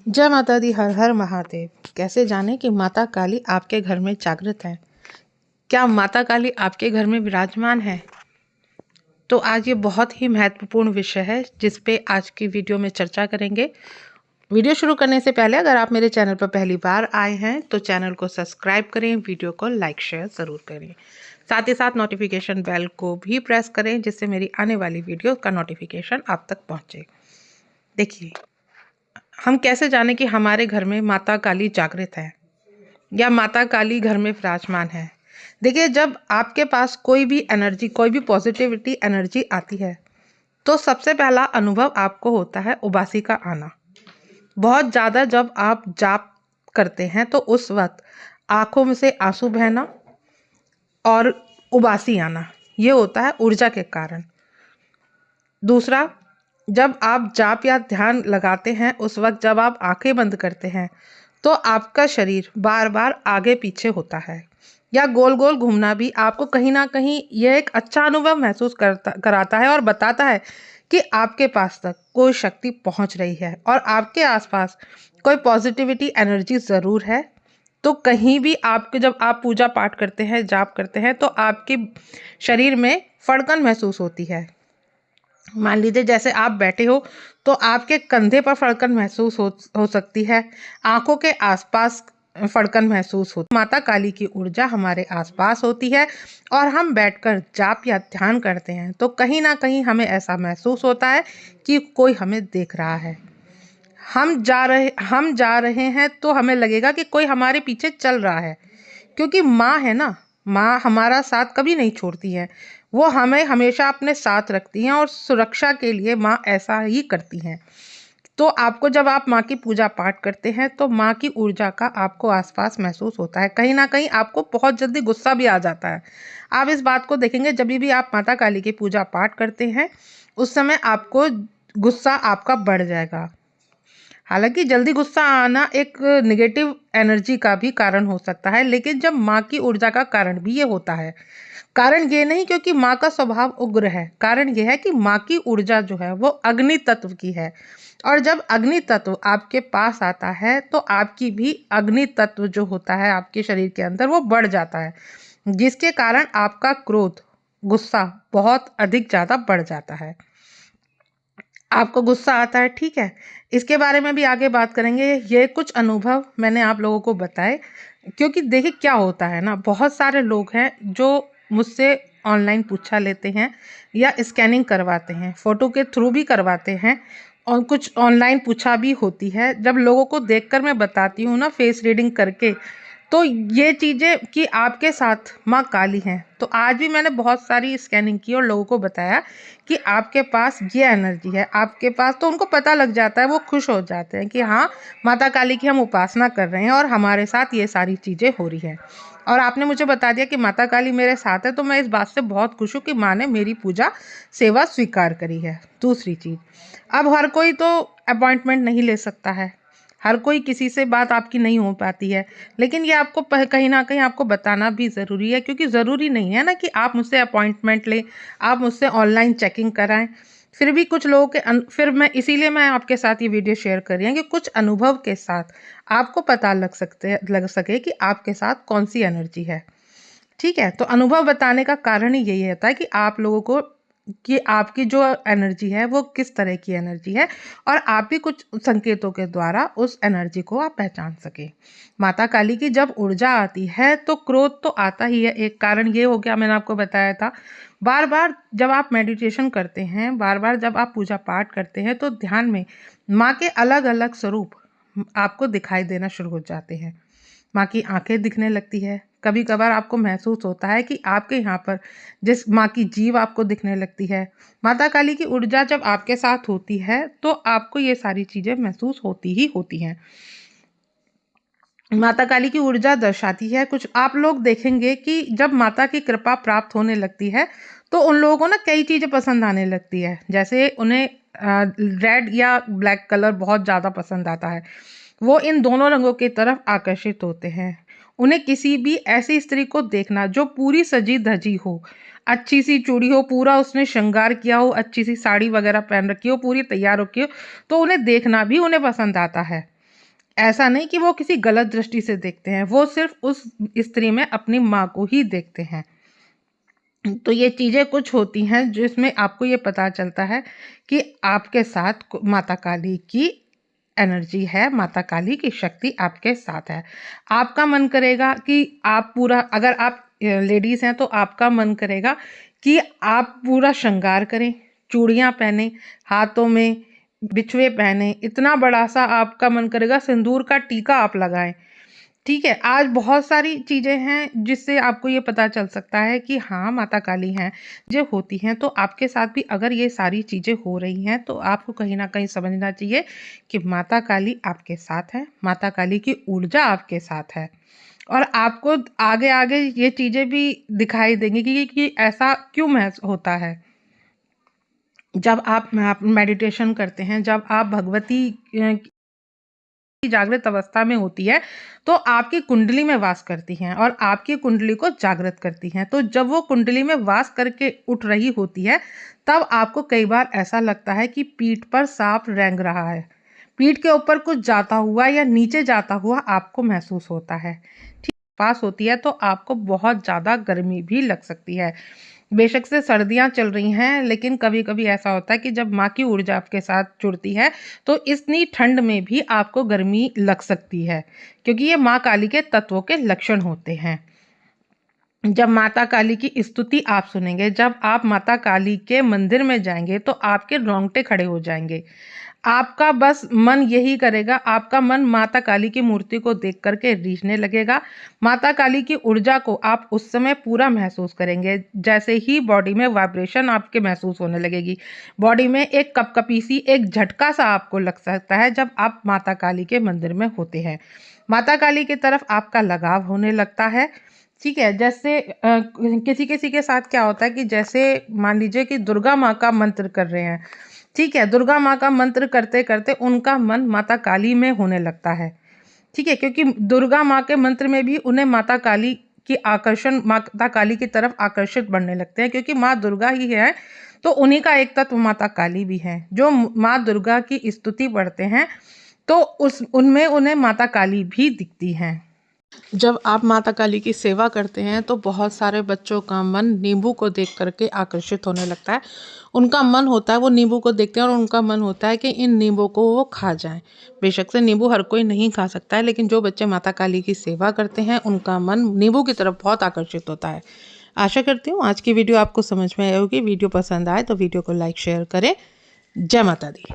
जय माता दी, हर हर महादेव। कैसे जाने कि माता काली आपके घर में जागृत है? क्या माता काली आपके घर में विराजमान है? तो आज ये बहुत ही महत्वपूर्ण विषय है जिस पे आज की वीडियो में चर्चा करेंगे। वीडियो शुरू करने से पहले अगर आप मेरे चैनल पर पहली बार आए हैं तो चैनल को सब्सक्राइब करें, वीडियो को लाइक शेयर ज़रूर करें। साथ ही साथ नोटिफिकेशन बेल को भी प्रेस करें जिससे मेरी आने वाली वीडियो का नोटिफिकेशन आप तक पहुँचे। देखिए, हम कैसे जाने कि हमारे घर में माता काली जागृत है या माता काली घर में विराजमान है। देखिए, जब आपके पास कोई भी एनर्जी, कोई भी पॉजिटिविटी एनर्जी आती है तो सबसे पहला अनुभव आपको होता है उबासी का आना। बहुत ज़्यादा जब आप जाप करते हैं तो उस वक्त आंखों में से आंसू बहना और उबासी आना, ये होता है ऊर्जा के कारण। दूसरा, जब आप जाप या ध्यान लगाते हैं उस वक्त जब आप आंखें बंद करते हैं तो आपका शरीर बार बार आगे पीछे होता है या गोल गोल घूमना भी आपको कहीं ना कहीं यह एक अच्छा अनुभव महसूस कराता है और बताता है कि आपके पास तक कोई शक्ति पहुंच रही है और आपके आसपास कोई पॉजिटिविटी एनर्जी ज़रूर है। तो कहीं भी आपके, जब आप पूजा पाठ करते हैं, जाप करते हैं, तो आपके शरीर में फड़कन महसूस होती है। मान लीजिए जैसे आप बैठे हो तो आपके कंधे पर फड़कन महसूस हो सकती है, आंखों के आसपास फड़कन महसूस होती है। माता काली की ऊर्जा हमारे आसपास होती है और हम बैठकर जाप या ध्यान करते हैं तो कहीं ना कहीं हमें ऐसा महसूस होता है कि कोई हमें देख रहा है। हम जा रहे हैं तो हमें लगेगा कि कोई हमारे पीछे चल रहा है, क्योंकि माँ है ना, माँ हमारा साथ कभी नहीं छोड़ती है। वो हमें हमेशा अपने साथ रखती हैं और सुरक्षा के लिए माँ ऐसा ही करती हैं। तो आपको, जब आप माँ की पूजा पाठ करते हैं तो माँ की ऊर्जा का आपको आसपास महसूस होता है। कहीं ना कहीं आपको बहुत जल्दी गुस्सा भी आ जाता है। आप इस बात को देखेंगे, जब भी आप माता काली की पूजा पाठ करते हैं उस समय आपको गुस्सा आपका बढ़ जाएगा। हालांकि जल्दी गुस्सा आना एक नेगेटिव एनर्जी का भी कारण हो सकता है, लेकिन जब माँ की ऊर्जा का कारण भी ये होता है। कारण ये नहीं क्योंकि माँ का स्वभाव उग्र है, कारण ये है कि माँ की ऊर्जा जो है वो अग्नि तत्व की है और जब अग्नि तत्व आपके पास आता है तो आपकी भी अग्नि तत्व जो होता है आपके शरीर के अंदर वो बढ़ जाता है, जिसके कारण आपका क्रोध, गुस्सा बहुत अधिक ज़्यादा बढ़ जाता है। आपको गुस्सा आता है, ठीक है, इसके बारे में भी आगे बात करेंगे। ये कुछ अनुभव मैंने आप लोगों को बताए क्योंकि देखिए क्या होता है ना, बहुत सारे लोग हैं जो मुझसे ऑनलाइन पूछा लेते हैं या स्कैनिंग करवाते हैं, फ़ोटो के थ्रू भी करवाते हैं और कुछ ऑनलाइन पूछा भी होती है। जब लोगों को देखकर मैं बताती हूँ ना, फेस रीडिंग करके, तो ये चीज़ें कि आपके साथ माँ काली हैं। तो आज भी मैंने बहुत सारी स्कैनिंग की और लोगों को बताया कि आपके पास ये एनर्जी है, आपके पास, तो उनको पता लग जाता है, वो खुश हो जाते हैं कि हाँ, माता काली की हम उपासना कर रहे हैं और हमारे साथ ये सारी चीज़ें हो रही हैं। और आपने मुझे बता दिया कि माता काली मेरे साथ है, तो मैं इस बात से बहुत खुश हूँ कि माँ ने मेरी पूजा सेवा स्वीकार करी है। दूसरी चीज़, अब हर कोई तो अपॉइंटमेंट नहीं ले सकता है, हर कोई किसी से बात आपकी नहीं हो पाती है, लेकिन ये आपको कहीं ना कहीं आपको बताना भी ज़रूरी है, क्योंकि ज़रूरी नहीं है ना कि आप मुझसे अपॉइंटमेंट लें, आप मुझसे ऑनलाइन चेकिंग कराएं। फिर भी कुछ लोगों के फिर मैं इसीलिए मैं आपके साथ ये वीडियो शेयर कर रही हूँ कि कुछ अनुभव के साथ आपको पता लग सके कि आपके साथ कौन सी एनर्जी है। ठीक है, तो अनुभव बताने का कारण ही यही होता है कि आप लोगों को, कि आपकी जो एनर्जी है वो किस तरह की एनर्जी है और आप भी कुछ संकेतों के द्वारा उस एनर्जी को आप पहचान सके। माता काली की जब ऊर्जा आती है तो क्रोध तो आता ही है, एक कारण ये हो गया, मैंने आपको बताया था। बार बार जब आप मेडिटेशन करते हैं, बार बार जब आप पूजा पाठ करते हैं तो ध्यान में माँ के अलग अलग स्वरूप आपको दिखाई देना शुरू हो जाते हैं। माँ की आंखें दिखने लगती है, कभी कभार आपको महसूस होता है कि आपके यहाँ पर जिस माँ की जीभ आपको दिखने लगती है। माता काली की ऊर्जा जब आपके साथ होती है तो आपको ये सारी चीज़ें महसूस होती ही होती हैं। माता काली की ऊर्जा दर्शाती है कुछ, आप लोग देखेंगे कि जब माता की कृपा प्राप्त होने लगती है तो उन लोगों को ना कई चीज़ें पसंद आने लगती है। जैसे उन्हें रेड या ब्लैक कलर बहुत ज़्यादा पसंद आता है, वो इन दोनों रंगों की तरफ आकर्षित होते हैं। उन्हें किसी भी ऐसी स्त्री को देखना जो पूरी सजी धजी हो, अच्छी सी चूड़ी हो, पूरा उसने श्रृंगार किया हो, अच्छी सी साड़ी वगैरह पहन रखी हो, पूरी तैयार होकी हो, तो उन्हें देखना भी उन्हें पसंद आता है। ऐसा नहीं कि वो किसी गलत दृष्टि से देखते हैं, वो सिर्फ उस स्त्री में अपनी माँ को ही देखते हैं। तो ये चीज़ें कुछ होती हैं जिसमें आपको ये पता चलता है कि आपके साथ माता काली की एनर्जी है, माता काली की शक्ति आपके साथ है। आपका मन करेगा कि आप पूरा, अगर आप लेडीज़ हैं तो आपका मन करेगा कि आप पूरा श्रृंगार करें, चूड़ियाँ पहने, हाथों में बिछुए पहने, इतना बड़ा सा आपका मन करेगा सिंदूर का टीका आप लगाएं। ठीक है, आज बहुत सारी चीज़ें हैं जिससे आपको ये पता चल सकता है कि हाँ, माता काली हैं, जो होती हैं। तो आपके साथ भी अगर ये सारी चीज़ें हो रही हैं तो आपको कहीं न कहीं समझना चाहिए कि माता काली आपके साथ है, माता काली की ऊर्जा आपके साथ है। और आपको आगे-आगे ये चीज़ें भी दिखाई देंगी कि ऐसा क्यों महसूस होता है। जब आप मेडिटेशन करते हैं, जब आप भगवती की जागृत अवस्था में होती है, तो आपकी कुंडली में वास करती हैं और आपकी कुंडली को जागृत करती हैं। तो जब वो कुंडली में वास करके उठ रही होती है, तब आपको कई बार ऐसा लगता है कि पीठ पर सांप रेंग रहा है। पीठ के ऊपर कुछ जाता हुआ या नीचे जाता हुआ आपको महसूस होता है। ठीक, पास होती है तो आपको बहुत ज़्यादा गर्मी भी लग सकती है। बेशक से सर्दियाँ चल रही हैं, लेकिन कभी-कभी ऐसा होता है कि जब माँ की ऊर्जा आपके साथ जुड़ती है, तो इतनी ठंड में भी आपको गर्मी लग सकती है, क्योंकि ये माँ काली के तत्वों के लक्षण होते हैं। जब माता काली की स्तुति आप सुनेंगे, जब आप माता काली के मंदिर में जाएँगे, तो आपके रोंगटे खड़े हो जाएँगे। आपका बस मन यही करेगा, आपका मन माता काली की मूर्ति को देख कर के रीझने लगेगा। माता काली की ऊर्जा को आप उस समय पूरा महसूस करेंगे। जैसे ही बॉडी में वाइब्रेशन आपके महसूस होने लगेगी। बॉडी में एक कपकपी सी, एक झटका-सा आपको लग सकता है जब आप माता काली के मंदिर में होते हैं। माता काली की तरफ आपका लगाव होने लगता है। ठीक है, जैसे किसी-किसी के साथ क्या होता है कि जैसे मान लीजिए कि दुर्गा माँ का मंत्र कर रहे हैं। ठीक है, दुर्गा माँ का मंत्र करते-करते उनका मन माता काली में होने लगता है। ठीक है, क्योंकि दुर्गा माँ के मंत्र में भी उन्हें माता काली की आकर्षण, माता काली की तरफ आकर्षित बढ़ने लगते हैं, क्योंकि माँ दुर्गा ही है, तो उन्हीं का एक तत्व माता काली भी है। जो माँ दुर्गा की स्तुति पढ़ते हैं, तो उनमें उन्हें माता काली भी दिखती हैं। जब आप माता काली की सेवा करते हैं तो बहुत सारे बच्चों का मन नींबू को देख करके आकर्षित होने लगता है। उनका मन होता है, वो नींबू को देखते हैं और उनका मन होता है कि इन नींबू को वो खा जाएं। बेशक से नींबू हर कोई नहीं खा सकता है, लेकिन जो बच्चे माता काली की सेवा करते हैं उनका मन नींबू की तरफ बहुत आकर्षित होता है। आशा करती हूँ आज की वीडियो आपको समझ में आई होगी। वीडियो पसंद आए तो वीडियो को लाइक शेयर करें। जय माता दी।